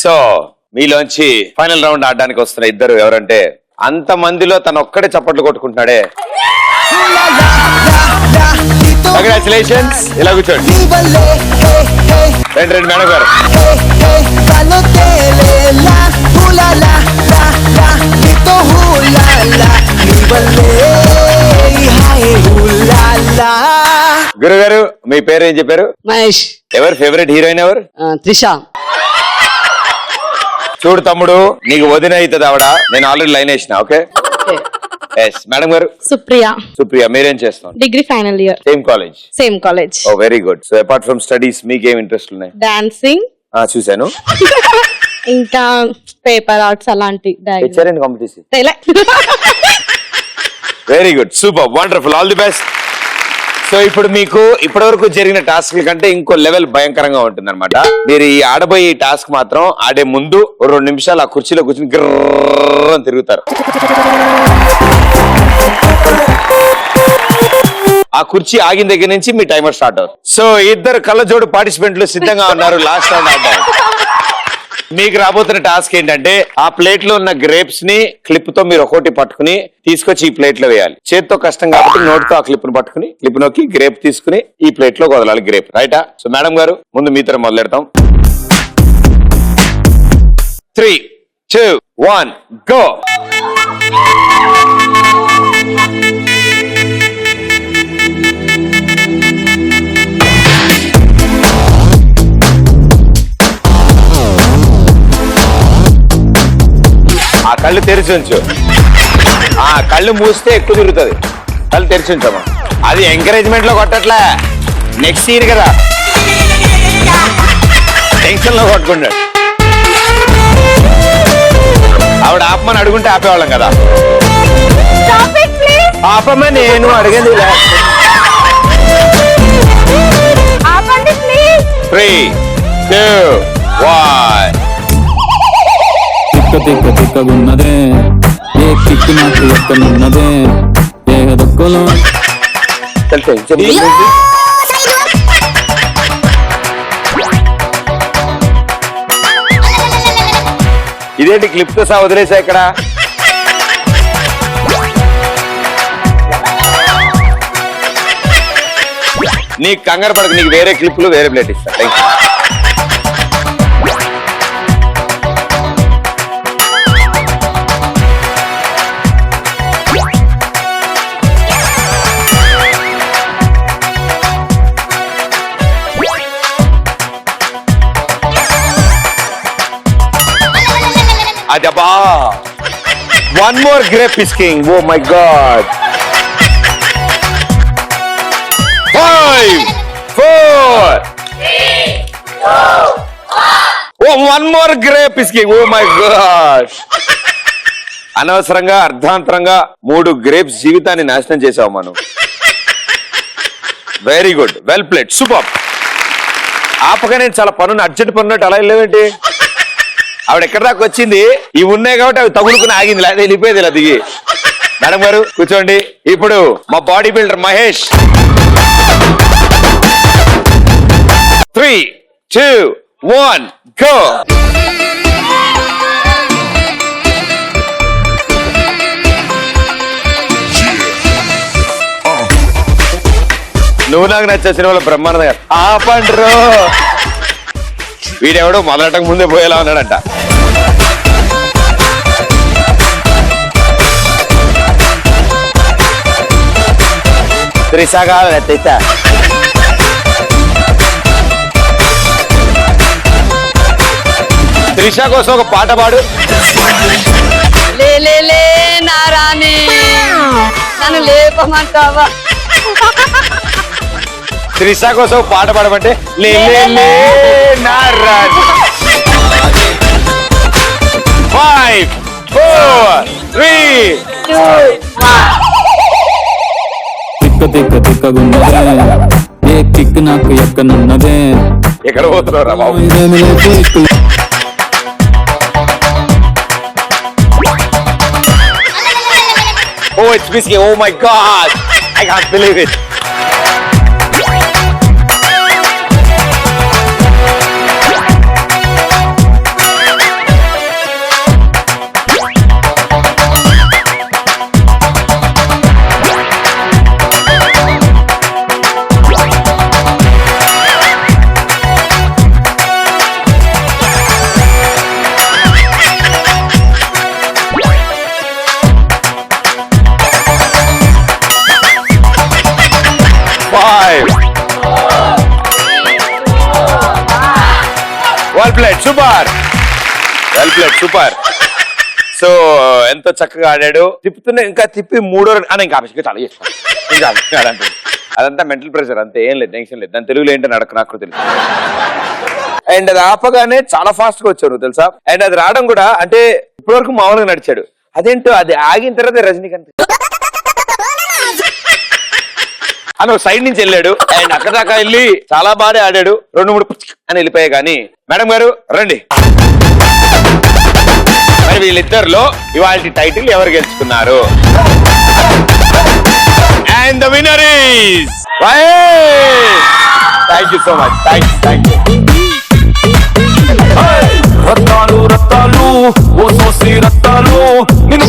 So మీలోంచి final round ఆడడానికి వస్తున్న ఇద్దరు ఎవరంటే అంత మందిలో తను ఒక్కడే చప్పట్లు కొట్టుకుంటున్నాడే. కంగ్రాచులేషన్స్. ఇలా కూర్చోండి. రండి మేడం గారు. గురుగారు మీ పేరు ఏం చెప్పారు? మహేష్. ఎవరు ఫేవరెట్ హీరోయిన్ ఎవరు? త్రిష. చూడు తమ్ముడు, నీకు వదిన అవుతుంది ఆవిడ. నేను ఆల్రెడీ లైన్ వేసిన. ఓకే మేడం గారు. సుప్రియ. సుప్రియ మీరేం చేస్తున్నారు? Degree final year. Same college. Oh very good. So apart from studies మీకు ఏం ఇంట్రెస్ట్ ఉన్నాయి? డాన్సింగ్ చూసాను. ఇంకా పేపర్ ఆర్ట్స్ అలాంటి competition. Very good, super, wonderful, all the best. So ఇప్పుడు మీకు ఇప్పటి వరకు జరిగిన టాస్క్ కంటే ఇంకో లెవెల్ భయంకరంగా ఉంటుంది అనమాట. మీరు ఈ ఆడబోయే ఈ టాస్క్ మాత్రం ఆడే ముందు 2 నిమిషాలు ఆ కుర్చీలో కూర్చుని గిర్ర తిరుగుతారు. ఆ కుర్చీ ఆగిన దగ్గర నుంచి మీ టైమర్ స్టార్ట్ అవుతుంది. సో ఇద్దరు కళ్ళజోడు పార్టిసిపెంట్లు సిద్ధంగా ఉన్నారు లాస్ట్ రౌండ్ ఆడడానికి. మీకు రాబోతున్న టాస్క్ ఏంటంటే ఆ ప్లేట్ లో ఉన్న గ్రేప్స్ ని క్లిప్ తో మీరు ఒకటి పట్టుకుని తీసుకొచ్చి ఈ ప్లేట్ లో వేయాలి. చేతితో కష్టం కాబట్టి నోట్ తో ఆ క్లిప్ ను పట్టుకుని క్లిప్ నొక్కి గ్రేప్ తీసుకుని ఈ ప్లేట్ లో వదలాలి. గ్రేప్ రైటా? సో మేడం గారు ముందు మీతో మొదలెడతాం. 3, 2, 1 గో. ఆ కళ్ళు తెరిచి ఉంచు. ఆ కళ్ళు మూస్తే ఎక్కువ తిరుగుతుంది. కళ్ళు తెరిచి ఉంచమ్మా. అది ఎంకరేజ్మెంట్ లో కొట్టట్లే, నెక్స్ట్ సీన్ కదా, టెన్షన్ లో కొట్టుకుంటాడు. ఆవిడ ఆపమని అడుగుంటే ఆపేవాళ్ళం కదా. ఆపమని నేను అడిగింది. 3, 2, 1 తిక్కగున్నదే ఏ కిక్కు నాకు ఎక్కనున్నదే ఏ దొక్కలో. ఇదేంటి క్లిప్ తో సహా వదిలేసా ఇక్కడ? నీకు కంగారు పడకు, నీకు వేరే క్లిప్లు వేరే ప్లేట్ ఇస్తా. Thank you. Adaba. One more grape is king. Oh my God. 5, 4, 3, 2, 1. Oh, one more grape is king. Oh my God. అనవసరంగా అర్ధాంతరంగా 3 గ్రేప్స్ జీవితాన్ని నాశనం చేసావు మనం. Very good, well played, super. ఆపగానే చాలా పనులు అర్జెంట్ పనున్నట్టు అలా వెళ్ళేవేంటి? ఆవిడ ఎక్కడ దాకా వచ్చింది, ఇవి ఉన్నాయి కాబట్టి అవి తగులుకుని ఆగింది, లేదా వెళ్ళిపోయేది ఇలా దిగి. మేడం గారు కూర్చోండి. ఇప్పుడు మా బాడీ బిల్డర్ మహేష్. 3, 2, 1 గో. నువ్వు నాకు నచ్చే సినిమాలో బ్రహ్మానంద ఆపండ్రో. వీడెవడో మొదలటకు ముందే పోయేలా ఉన్నాడంట. త్రిష కావాలి. త్రిష కోసం ఒక పాట పాడు. లే నారాణి నన్ను లేపమంటావా? త్రిష కోసం పాట పాడమంటే లే నారాజు. 5, 4, 3, 2, 1. తిక్కగున్నదే ఏ కిక్ నాకు ఎక్కనున్నదే. ఎక్కడ పోతున్నారా బాబు? Oh, it's whiskey. Oh my God. I can't believe it. Super, well played, super. So ఎంతో చక్కగా ఆడాడు. తిప్పుతున్నా ఇంకా తిప్పి మూడో అని ఇంకా ఆఫీస్కి చాలా చేస్తాను ఇంకా అదంటుంది. అదంతా మెంటల్ ప్రెషర్, అంతే, ఏం లేదు, టెన్షన్ లేదు. దాని తెలుగులో ఏంటో నడక నాకు తెలుసు. అండ్ అది ఆపగానే చాలా ఫాస్ట్ గా వచ్చావు నువ్వు తెలుసా. అండ్ అది రావడం కూడా అంటే ఇప్పటివరకు మామూలుగా నడిచాడు, అదేంటో అది ఆగిన తర్వాత రజనీకాంత్ అని సైడ్ నుంచి వెళ్ళాడు. అండ్ అక్కడ దాకా వెళ్ళి చాలా బాగా ఆడాడు. 2-3 అని వెళ్ళిపోయాయి. కానీ మేడం గారు రండి, మరి వీళ్ళిద్దరిలో ఇవాళ టైటిల్ ఎవరు గెలుచుకున్నారు? And the winner is thank you so much, thank you. Rattalu Rattalu ఓ సోసి రత్తాలు నిన్ను